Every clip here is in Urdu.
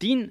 3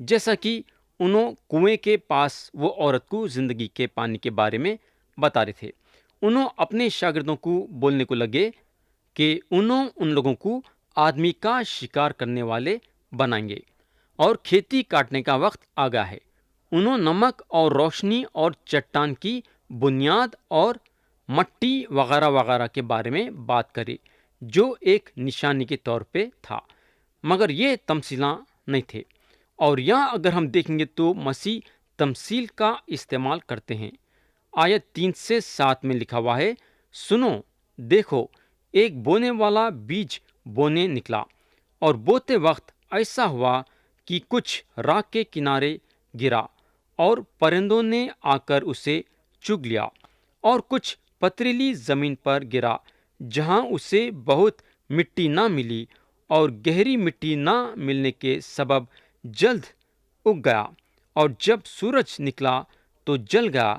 جیسا کہ انہوں کنویں کے پاس وہ عورت کو زندگی کے پانی کے بارے میں بتا رہے تھے۔ انہوں اپنے شاگردوں کو بولنے کو لگے کہ انہوں ان لوگوں کو آدمی کا شکار کرنے والے بنائیں گے اور کھیتی کاٹنے کا وقت آ گیا ہے۔ انہوں نمک اور روشنی اور چٹان کی بنیاد اور مٹی وغیرہ وغیرہ کے بارے میں بات کرے جو ایک نشانی کے طور پہ تھا، مگر یہ تمثیلاں نہیں تھے۔ اور یہاں اگر ہم دیکھیں گے تو مسیح تمثیل کا استعمال کرتے ہیں۔ آیت 3 سے 7 میں لکھا ہوا ہے، سنو دیکھو ایک بونے والا بیج بونے نکلا، اور بوتے وقت ایسا ہوا کہ کچھ راہ کے کنارے گرا اور پرندوں نے آ کر اسے چگ لیا، اور کچھ پتریلی زمین پر گرا جہاں اسے بہت مٹی نہ ملی، اور گہری مٹی نہ ملنے کے سبب جلد اگ گیا، اور جب سورج نکلا تو جل گیا،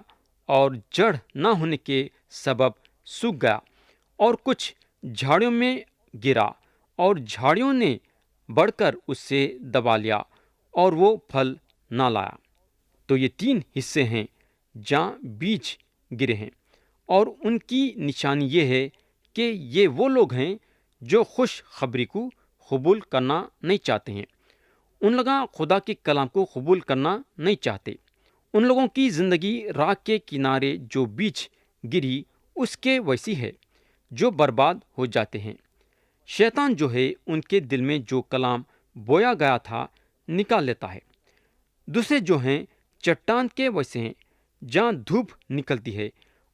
اور جڑ نہ ہونے کے سبب سوکھ گیا، اور کچھ جھاڑیوں میں گرا اور جھاڑیوں نے بڑھ کر اسے دبا لیا اور وہ پھل نہ لایا۔ تو یہ 3 حصے ہیں جہاں بیج گرے ہیں، اور ان کی نشانی یہ ہے کہ یہ وہ لوگ ہیں جو خوش خبری کو قبول کرنا نہیں چاہتے ہیں۔ ان لوگ خدا کے کلام کو قبول کرنا نہیں چاہتے۔ ان لوگوں کی زندگی راہ کے کنارے جو بیج گری اس کے ویسی ہے جو برباد ہو جاتے ہیں۔ شیطان جو ہے ان کے دل میں جو کلام بویا گیا تھا نکال لیتا ہے۔ دوسرے جو ہیں چٹان کے ویسے ہیں جہاں دھوپ نکلتی ہے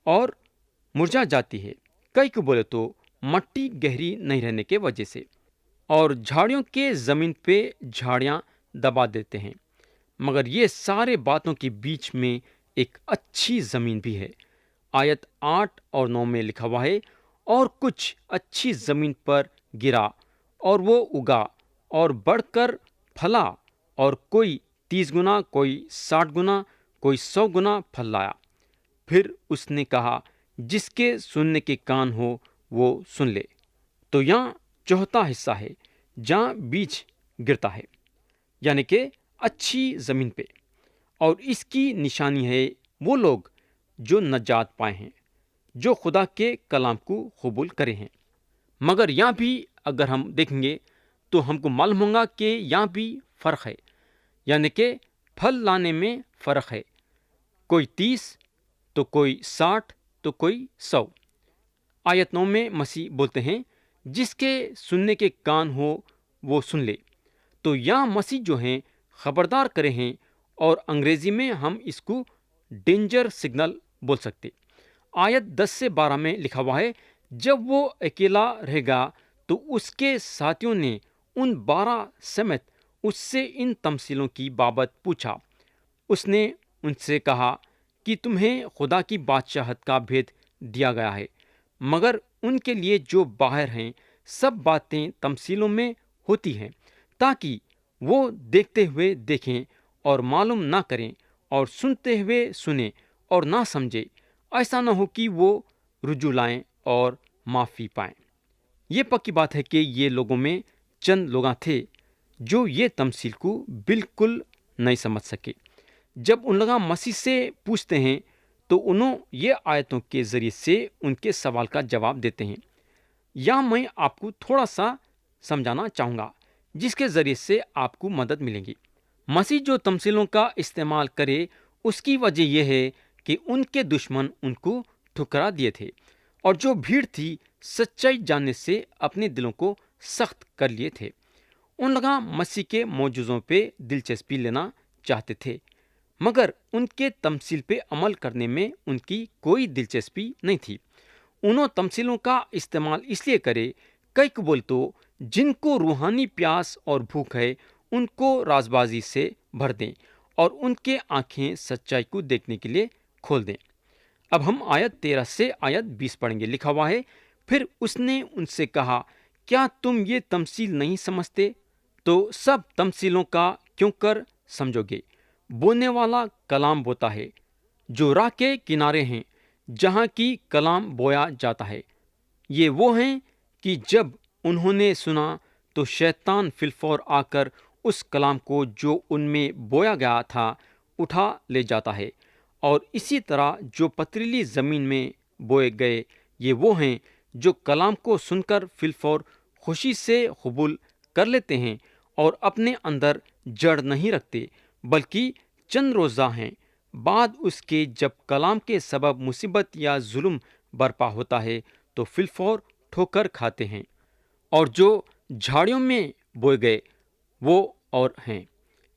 اور مرجھا جاتی ہے، کئی کو بولے تو مٹی گہری نہیں رہنے کے وجہ سے، اور جھاڑیوں کے زمین پہ جھاڑیاں دبا دیتے ہیں۔ مگر یہ سارے باتوں کے بیچ میں ایک اچھی زمین بھی ہے۔ آیت 8 اور 9 میں لکھا ہوا ہے، اور کچھ اچھی زمین پر گرا اور وہ اگا اور بڑھ کر پھلا، اور کوئی 30 گنا، کوئی 60 گنا، کوئی 100 گنا پھل لایا۔ پھر اس نے کہا، جس کے سننے کے کان ہو وہ سن لے۔ تو یہاں چوتھا حصہ ہے جہاں بیج گرتا ہے، یعنی کہ اچھی زمین پہ، اور اس کی نشانی ہے وہ لوگ جو نجات پائے ہیں، جو خدا کے کلام کو قبول کرے ہیں۔ مگر یہاں بھی اگر ہم دیکھیں گے تو ہم کو معلوم ہوگا کہ یہاں بھی فرق ہے، یعنی کہ پھل لانے میں فرق ہے، کوئی 30 تو کوئی 60 تو کوئی 100۔ آیت 9 میں مسیح بولتے ہیں، جس کے سننے کے کان ہو وہ سن لے۔ تو یہاں مسیح جو ہیں خبردار کرے ہیں، اور انگریزی میں ہم اس کو ڈینجر سگنل بول سکتے۔ آیت 10 سے 12 میں لکھا ہوا ہے، جب وہ اکیلا رہ گا تو اس کے ساتھیوں نے ان 12 سمیت اس سے ان تمثیلوں کی بابت پوچھا۔ اس نے ان سے کہا کہ تمہیں خدا کی بادشاہت کا بھید دیا گیا ہے، مگر ان کے لیے جو باہر ہیں سب باتیں تمثیلوں میں ہوتی ہیں، تاکہ وہ دیکھتے ہوئے دیکھیں اور معلوم نہ کریں، اور سنتے ہوئے سنیں اور نہ سمجھیں، ایسا نہ ہو کہ وہ رجوع لائیں اور معافی پائیں۔ یہ پکی بات ہے کہ یہ لوگوں میں چند لوگ تھے جو یہ تمثیل کو بالکل نہیں سمجھ سکے۔ جب ان لوگ مسیح سے پوچھتے ہیں تو انہوں یہ آیتوں کے ذریعے سے ان کے سوال کا جواب دیتے ہیں۔ یا میں آپ کو تھوڑا سا سمجھانا چاہوں گا جس کے ذریعے سے آپ کو مدد ملے گی۔ مسیح جو تمثیلوں کا استعمال کرے اس کی وجہ یہ ہے کہ ان کے دشمن ان کو ٹھکرا دیے تھے، اور جو بھیڑ تھی سچائی جاننے سے اپنے دلوں کو سخت کر لیے تھے۔ ان لوگ مسیح کے معجزوں پہ دلچسپی لینا چاہتے تھے، مگر ان کے تمثیل پہ عمل کرنے میں ان کی کوئی دلچسپی نہیں تھی۔ انہوں تمثیلوں کا استعمال اس لیے کرے، کئی کو بول تو جن کو روحانی پیاس اور بھوک ہے ان کو راز بازی سے بھر دیں اور ان کے آنکھیں سچائی کو دیکھنے کے لیے کھول دیں۔ اب ہم آیت 13 سے آیت 20 پڑھیں گے۔ لکھا ہوا ہے، پھر اس نے ان سے کہا، کیا تم یہ تمثیل نہیں سمجھتے؟ تو سب تمثیلوں کا کیوں کر سمجھو گے؟ بونے والا کلام بوتا ہے جو راہ کے کنارے ہیں جہاں کی کلام بویا جاتا ہے۔ یہ وہ ہیں کہ جب انہوں نے سنا تو شیطان فی الفور آ کر اس کلام کو جو ان میں بویا گیا تھا اٹھا لے جاتا ہے، اور اسی طرح جو پتریلی زمین میں بوئے گئے یہ وہ ہیں جو کلام کو سن کر فی الفور خوشی سے قبول کر لیتے ہیں اور اپنے اندر جڑ نہیں رکھتے، بلکہ چند روزہ ہیں بعد اس کے جب کلام کے سبب مصیبت یا ظلم برپا ہوتا ہے تو فی الفور ٹھوکر کھاتے ہیں۔ اور جو جھاڑیوں میں بوئے گئے وہ اور ہیں،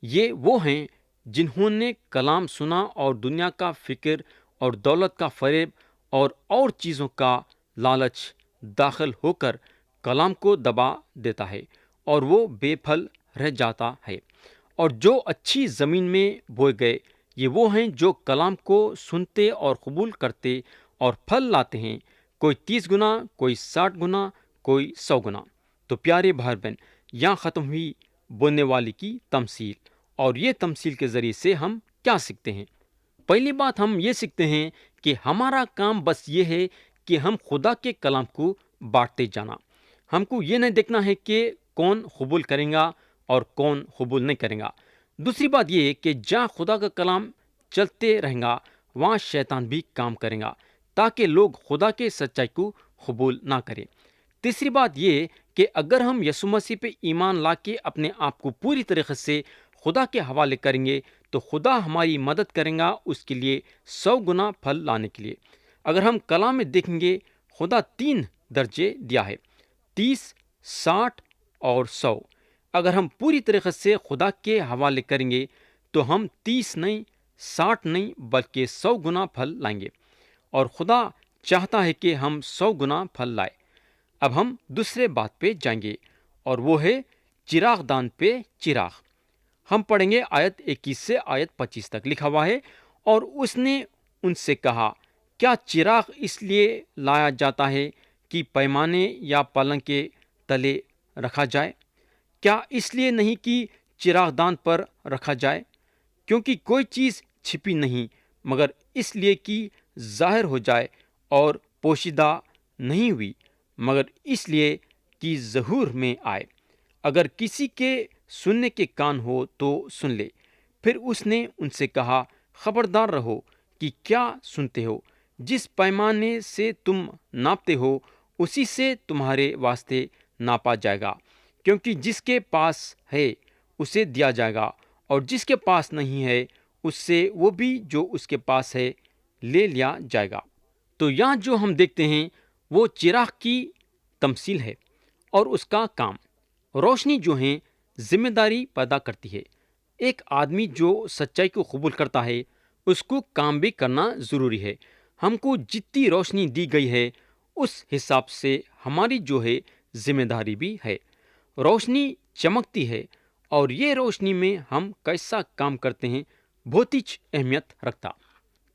یہ وہ ہیں جنہوں نے کلام سنا اور دنیا کا فکر اور دولت کا فریب اور چیزوں کا لالچ داخل ہو کر کلام کو دبا دیتا ہے اور وہ بے پھل رہ جاتا ہے۔ اور جو اچھی زمین میں بوئے گئے یہ وہ ہیں جو کلام کو سنتے اور قبول کرتے اور پھل لاتے ہیں، کوئی 30 گنا، کوئی 60 گنا، کوئی 100 گنا۔ تو پیارے بھائی بہن، یہاں ختم ہوئی بولنے والے کی تمثیل، اور یہ تمثیل کے ذریعے سے ہم کیا سیکھتے ہیں؟ پہلی بات ہم یہ سیکھتے ہیں کہ ہمارا کام بس یہ ہے کہ ہم خدا کے کلام کو بانٹتے جانا۔ ہم کو یہ نہیں دیکھنا ہے کہ کون قبول کریں گا اور کون قبول نہیں کریں گا۔ دوسری بات یہ ہے کہ جہاں خدا کا کلام چلتے رہیں گا وہاں شیطان بھی کام کرے گا تاکہ لوگ خدا کے سچائی کو قبول نہ کریں۔ تیسری بات یہ کہ اگر ہم یسوع مسیح پہ ایمان لا کے اپنے آپ کو پوری طریقے سے خدا کے حوالے کریں گے تو خدا ہماری مدد کرے گا اس کے لیے 100 گنا پھل لانے کے لیے۔ اگر ہم کلام میں دیکھیں گے خدا 3 درجے دیا ہے، 30، 60 اور 100۔ اگر ہم پوری طریقے سے خدا کے حوالے کریں گے تو ہم 30 نہیں، 60 نہیں بلکہ 100 گنا پھل لائیں گے، اور خدا چاہتا ہے کہ ہم 100 گنا پھل لائیں۔ اب ہم دوسرے بات پہ جائیں گے اور وہ ہے چراغ دان پہ چراغ۔ ہم پڑھیں گے آیت 21 سے آیت 25 تک لکھا ہوا ہے، اور اس نے ان سے کہا کیا چراغ اس لیے لایا جاتا ہے کہ پیمانے یا پلنگ کے تلے رکھا جائے؟ کیا اس لیے نہیں کہ چراغ دان پر رکھا جائے؟ کیونکہ کوئی چیز چھپی نہیں مگر اس لیے کہ ظاہر ہو جائے، اور پوشیدہ نہیں ہوئی مگر اس لیے کہ ظہور میں آئے۔ اگر کسی کے سننے کے کان ہو تو سن لے۔ پھر اس نے ان سے کہا خبردار رہو کہ کیا سنتے ہو، جس پیمانے سے تم ناپتے ہو اسی سے تمہارے واسطے ناپا جائے گا، کیونکہ جس کے پاس ہے اسے دیا جائے گا، اور جس کے پاس نہیں ہے اس سے وہ بھی جو اس کے پاس ہے لے لیا جائے گا۔ تو یہاں جو ہم دیکھتے ہیں وہ چراغ کی تمثیل ہے، اور اس کا کام روشنی جو ہے ذمہ داری پیدا کرتی ہے۔ ایک آدمی جو سچائی کو قبول کرتا ہے اس کو کام بھی کرنا ضروری ہے۔ ہم کو جتنی روشنی دی گئی ہے اس حساب سے ہماری جو ہے ذمہ داری بھی ہے۔ روشنی چمکتی ہے، اور یہ روشنی میں ہم کیسا کام کرتے ہیں بہت ہی اہمیت رکھتا۔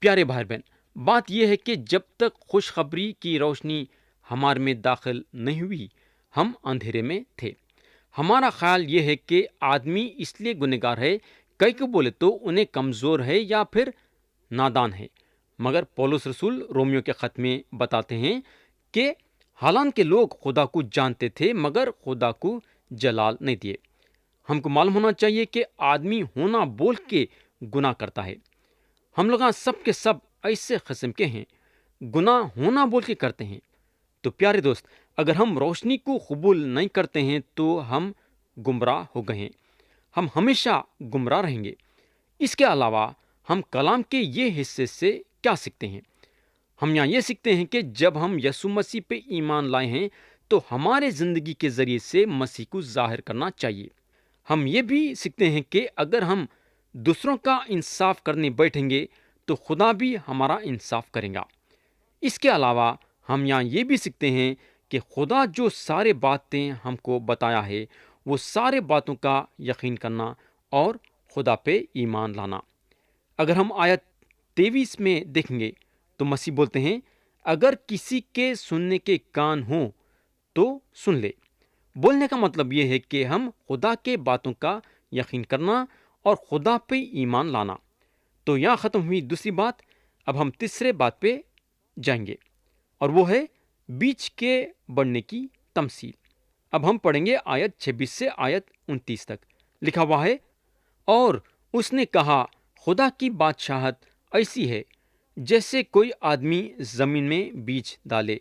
پیارے بھائی بہن، بات یہ ہے کہ جب تک خوشخبری کی روشنی ہمارے میں داخل نہیں ہوئی ہم اندھیرے میں تھے۔ ہمارا خیال یہ ہے کہ آدمی اس لیے گنہگار ہے، کئی کو بولے تو انہیں کمزور ہے یا پھر نادان ہے، مگر پولس رسول رومیو کے خط میں بتاتے ہیں کہ حالانکہ لوگ خدا کو جانتے تھے مگر خدا کو جلال نہیں دیے۔ ہم کو معلوم ہونا چاہیے کہ آدمی ہونا بول کے گناہ کرتا ہے۔ ہم لوگ سب کے سب ایسے قسم کے ہیں، گناہ ہونا بول کے کرتے ہیں۔ تو پیارے دوست، اگر ہم روشنی کو قبول نہیں کرتے ہیں تو ہم گمراہ ہو گئے ہیں، ہم ہمیشہ گمراہ رہیں گے۔ اس کے علاوہ ہم کلام کے یہ حصے سے کیا سیکھتے ہیں؟ ہم یہاں یہ سیکھتے ہیں کہ جب ہم یسوع مسیح پہ ایمان لائے ہیں تو ہمارے زندگی کے ذریعے سے مسیح کو ظاہر کرنا چاہیے۔ ہم یہ بھی سیکھتے ہیں کہ اگر ہم دوسروں کا انصاف کرنے بیٹھیں گے تو خدا بھی ہمارا انصاف کرے گا۔ اس کے علاوہ ہم یہاں یہ بھی سیکھتے ہیں کہ خدا جو سارے باتیں ہم کو بتایا ہے وہ سارے باتوں کا یقین کرنا اور خدا پہ ایمان لانا۔ اگر ہم آیت 23 میں دیکھیں گے تو مسیح بولتے ہیں اگر کسی کے سننے کے کان ہوں تو سن لے۔ بولنے کا مطلب یہ ہے کہ ہم خدا کے باتوں کا یقین کرنا اور خدا پہ ایمان لانا۔ تو یہاں ختم ہوئی دوسری بات۔ اب ہم تیسرے بات پہ جائیں گے، اور وہ ہے بیج کے بڑھنے کی تمثیل۔ اب ہم پڑھیں گے آیت 26 سے آیت 29 تک۔ لکھا ہوا ہے، اور اس نے کہا خدا کی بادشاہت ایسی ہے جیسے کوئی آدمی زمین میں بیج ڈالے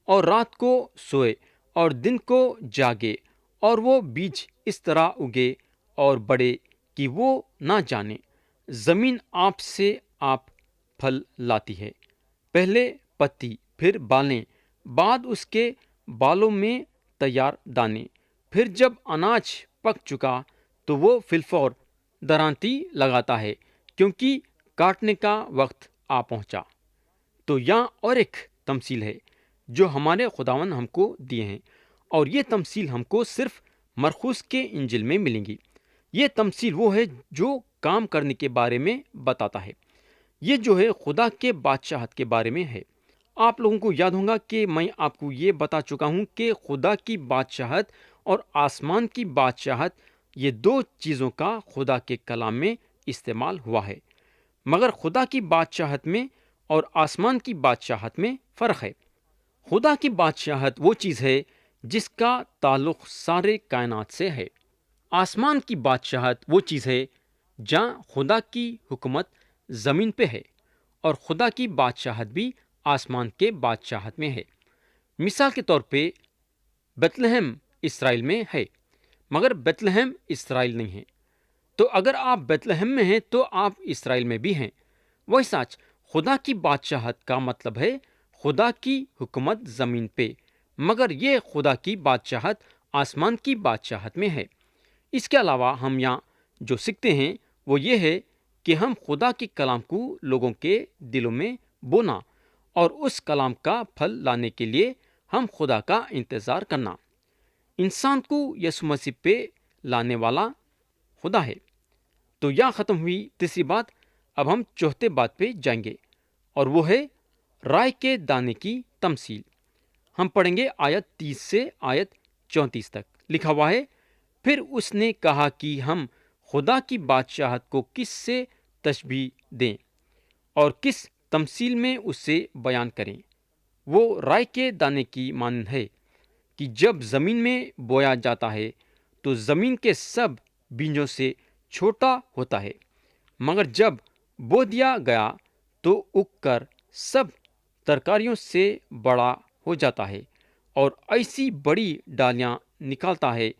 اور رات کو سوئے اور دن کو جاگے، اور وہ بیج اس طرح اگے اور بڑھے کہ وہ نہ جانے۔ زمین آپ سے آپ پھل لاتی ہے، پہلے پتی، پھر بالیں، بعد اس کے بالوں میں تیار دانے، پھر جب اناج پک چکا تو وہ فلفور درانتی لگاتا ہے، کیونکہ کاٹنے کا وقت آ پہنچا۔ تو یہاں اور ایک تمثیل ہے جو ہمارے خداوند ہم کو دیے ہیں، اور یہ تمثیل ہم کو صرف مرقس کے انجیل میں ملیں گی۔ یہ تمثیل وہ ہے جو کام کرنے کے بارے میں بتاتا ہے۔ یہ جو ہے خدا کے بادشاہت کے بارے میں ہے۔ آپ لوگوں کو یاد ہوگا کہ میں آپ کو یہ بتا چکا ہوں کہ خدا کی بادشاہت اور آسمان کی بادشاہت، یہ دو چیزوں کا خدا کے کلام میں استعمال ہوا ہے، مگر خدا کی بادشاہت میں اور آسمان کی بادشاہت میں فرق ہے۔ خدا کی بادشاہت وہ چیز ہے جس کا تعلق سارے کائنات سے ہے۔ آسمان کی بادشاہت وہ چیز ہے جہاں خدا کی حکومت زمین پہ ہے، اور خدا کی بادشاہت بھی آسمان کے بادشاہت میں ہے۔ مثال کے طور پہ بیت لحم اسرائیل میں ہے، مگر بیت لحم اسرائیل نہیں ہے۔ تو اگر آپ بیت لحم میں ہیں تو آپ اسرائیل میں بھی ہیں۔ وہ سچ خدا کی بادشاہت کا مطلب ہے خدا کی حکومت زمین پہ، مگر یہ خدا کی بادشاہت آسمان کی بادشاہت میں ہے۔ اس کے علاوہ ہم یہاں جو سیکھتے ہیں وہ یہ ہے کہ ہم خدا کے کلام کو لوگوں کے دلوں میں بونا، اور اس کلام کا پھل لانے کے لیے ہم خدا کا انتظار کرنا۔ انسان کو یسوع مسیح پہ لانے والا خدا ہے۔ تو یہاں ختم ہوئی تیسری بات۔ اب ہم چوتھے بات پہ جائیں گے، اور وہ ہے رائے کے دانے کی تمثیل۔ ہم پڑھیں گے آیت 30 سے آیت 34 تک۔ لکھا ہوا ہے، پھر اس نے کہا کہ ہم خدا کی بادشاہت کو کس سے تشبیہ دیں اور کس تمثیل میں اسے بیان کریں۔ وہ رائے کے دانے کی مانند ہے کہ جب زمین میں بویا جاتا ہے تو زمین کے سب بیجوں سے چھوٹا ہوتا ہے، مگر جب بو دیا گیا تو اگ کر سب ترکاریوں سے بڑا ہو جاتا ہے، اور ایسی بڑی ڈالیاں نکالتا ہے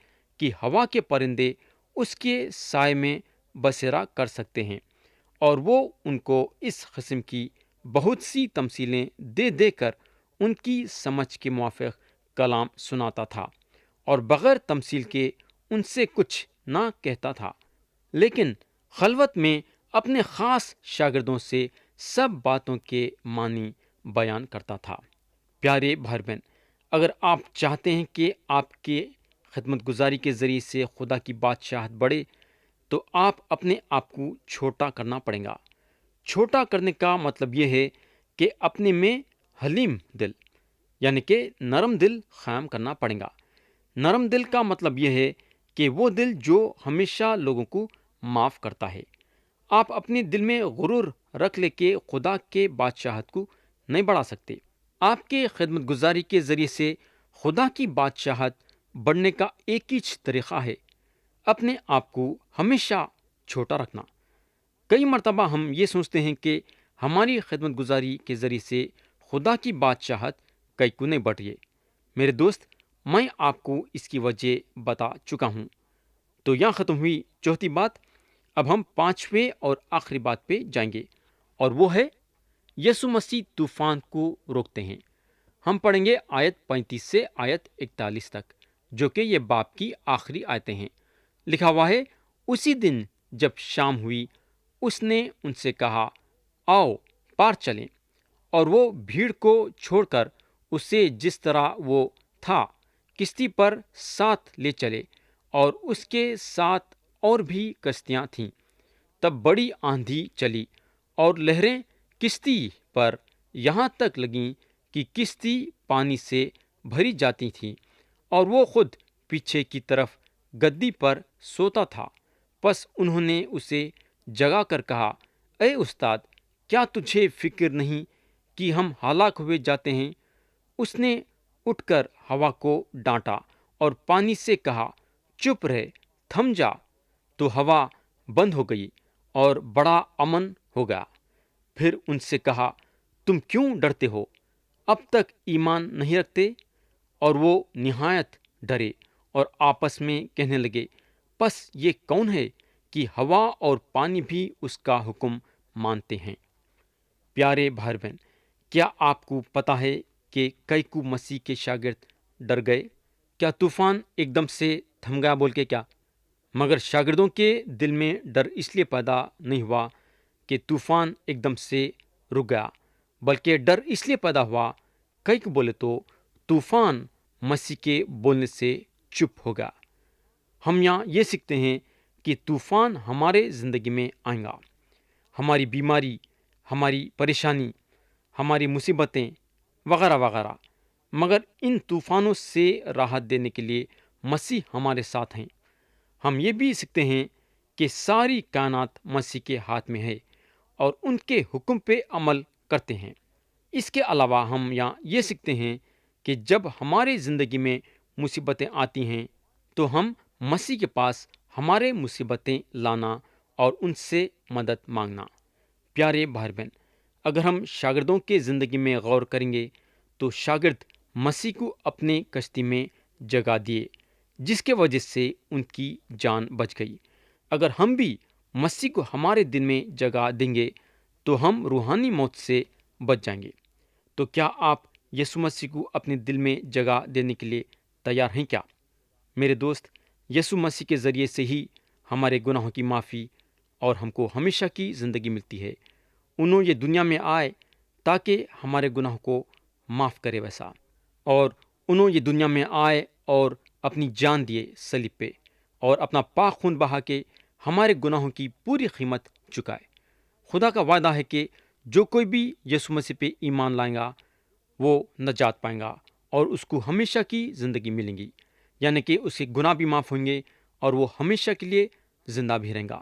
کہ ہوا کے پرندے اس کے سائے میں بسیرا کر سکتے ہیں۔ اور وہ ان کو اس قسم کی بہت سی تمثیلیں دے دے کر ان کی سمجھ کے موافق کلام سناتا تھا، اور بغیر تمثیل کے ان سے کچھ نہ کہتا تھا، لیکن خلوت میں اپنے خاص شاگردوں سے سب باتوں کے معنی بیان کرتا تھا۔ پیارے بھائی بہن، اگر آپ چاہتے ہیں کہ آپ کے خدمت گزاری کے ذریعے سے خدا کی بادشاہت بڑھے، تو آپ اپنے آپ کو چھوٹا کرنا پڑے گا۔ چھوٹا کرنے کا مطلب یہ ہے کہ اپنے میں حلیم دل یعنی کہ نرم دل قائم کرنا پڑے گا۔ نرم دل کا مطلب یہ ہے کہ وہ دل جو ہمیشہ لوگوں کو معاف کرتا ہے۔ آپ اپنے دل میں غرور رکھ لے کے خدا کے بادشاہت کو نہیں بڑھا سکتے۔ آپ کے خدمت گزاری کے ذریعے سے خدا کی بادشاہت بڑھنے کا ایک ہی طریقہ ہے، اپنے آپ کو ہمیشہ چھوٹا رکھنا۔ کئی مرتبہ ہم یہ سوچتے ہیں کہ ہماری خدمت گزاری کے ذریعے سے خدا کی بادشاہت کئی کو نہیں بڑھ رہی ہے۔ میرے دوست، میں آپ کو اس کی وجہ بتا چکا ہوں۔ تو یہاں ختم ہوئی چوتھی بات۔ اب ہم پانچویں اور آخری بات پہ جائیں گے، اور وہ ہے یسوع مسیح طوفان کو روکتے ہیں۔ ہم پڑھیں گے آیت 35 سے آیت 41 تک، جو کہ یہ باب کی آخری آیتیں ہیں۔ لکھا ہوا ہے، اسی دن جب شام ہوئی اس نے ان سے کہا، آؤ پار چلیں، اور وہ بھیڑ کو چھوڑ کر اسے جس طرح وہ تھا کشتی پر ساتھ لے چلے، اور اس کے ساتھ اور بھی کشتیاں تھیں۔ تب بڑی آندھی چلی اور لہریں کشتی پر یہاں تک لگیں کہ کشتی پانی سے بھری جاتی تھی، اور وہ خود پیچھے کی طرف گدی پر سوتا تھا۔ پس انہوں نے اسے جگا کر کہا، اے استاد، کیا تجھے فکر نہیں کہ ہم ہلاک ہوئے جاتے ہیں؟ اس نے اٹھ کر ہوا کو ڈانٹا اور پانی سے کہا، چپ رہ، تھم جا۔ تو ہوا بند ہو گئی اور بڑا امن ہو گیا۔ پھر ان سے کہا، تم کیوں ڈرتے ہو؟ اب تک ایمان نہیں رکھتے؟ اور وہ نہایت ڈرے اور آپس میں کہنے لگے، پس یہ کون ہے کہ ہوا اور پانی بھی اس کا حکم مانتے ہیں؟ پیارے بھائی بہن، کیا آپ کو پتا ہے کہ کئی کو مسیح کے شاگرد ڈر گئے؟ کیا طوفان ایک دم سے تھم گیا بول کے کیا؟ مگر شاگردوں کے دل میں ڈر اس لیے پیدا نہیں ہوا کہ طوفان ایک دم سے رک گیا، بلکہ ڈر اس لیے پیدا ہوا، کئی کو بولے تو طوفان مسیح کے بولنے سے چپ ہو گیا۔ ہم یہاں یہ سیکھتے ہیں کہ طوفان ہمارے زندگی میں آئیں گا، ہماری بیماری، ہماری پریشانی، ہماری مصیبتیں وغیرہ وغیرہ، مگر ان طوفانوں سے راحت دینے کے لیے مسیح ہمارے ساتھ ہیں۔ ہم یہ بھی سیکھتے ہیں کہ ساری کائنات مسیح کے ہاتھ میں ہے اور ان کے حکم پہ عمل کرتے ہیں۔ اس کے علاوہ ہم یہاں یہ سیکھتے ہیں کہ جب ہماری زندگی میں مصیبتیں آتی ہیں تو ہم مسیح کے پاس ہمارے مصیبتیں لانا اور ان سے مدد مانگنا۔ پیارے بھائی بہن، اگر ہم شاگردوں کے زندگی میں غور کریں گے تو شاگرد مسیح کو اپنے کشتی میں جگہ دیے، جس کے وجہ سے ان کی جان بچ گئی۔ اگر ہم بھی مسیح کو ہمارے دل میں جگہ دیں گے تو ہم روحانی موت سے بچ جائیں گے۔ تو کیا آپ یسوع مسیح کو اپنے دل میں جگہ دینے کے لیے تیار ہیں کیا؟ میرے دوست، یسوع مسیح کے ذریعے سے ہی ہمارے گناہوں کی معافی اور ہم کو ہمیشہ کی زندگی ملتی ہے۔ انہوں یہ دنیا میں آئے تاکہ ہمارے گناہوں کو معاف کرے ویسا، اور انہوں یہ دنیا میں آئے اور اپنی جان دیے صلیب پہ، اور اپنا پاک خون بہا کے ہمارے گناہوں کی پوری قیمت چکائے۔ خدا کا وعدہ ہے کہ جو کوئی بھی یسوع مسیح پہ ایمان لائے گا وہ نجات پائیں گا اور اس کو ہمیشہ کی زندگی ملیں گی، یعنی کہ اس کے گناہ بھی معاف ہوں گے اور وہ ہمیشہ کے لیے زندہ بھی رہیں گا۔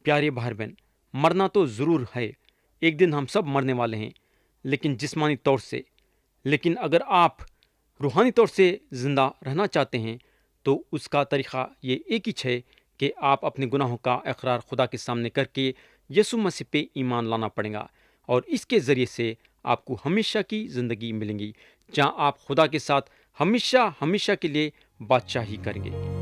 پیارے بھائی بہن، مرنا تو ضرور ہے، ایک دن ہم سب مرنے والے ہیں، لیکن جسمانی طور سے۔ لیکن اگر آپ روحانی طور سے زندہ رہنا چاہتے ہیں تو اس کا طریقہ یہ ایک ہی ہے کہ آپ اپنے گناہوں کا اقرار خدا کے سامنے کر کے یسوع مسیح پہ ایمان لانا پڑے گا، اور اس کے ذریعے سے آپ کو ہمیشہ کی زندگی ملیں گی، جہاں آپ خدا کے ساتھ ہمیشہ ہمیشہ کے لیے بادشاہی کریں گے۔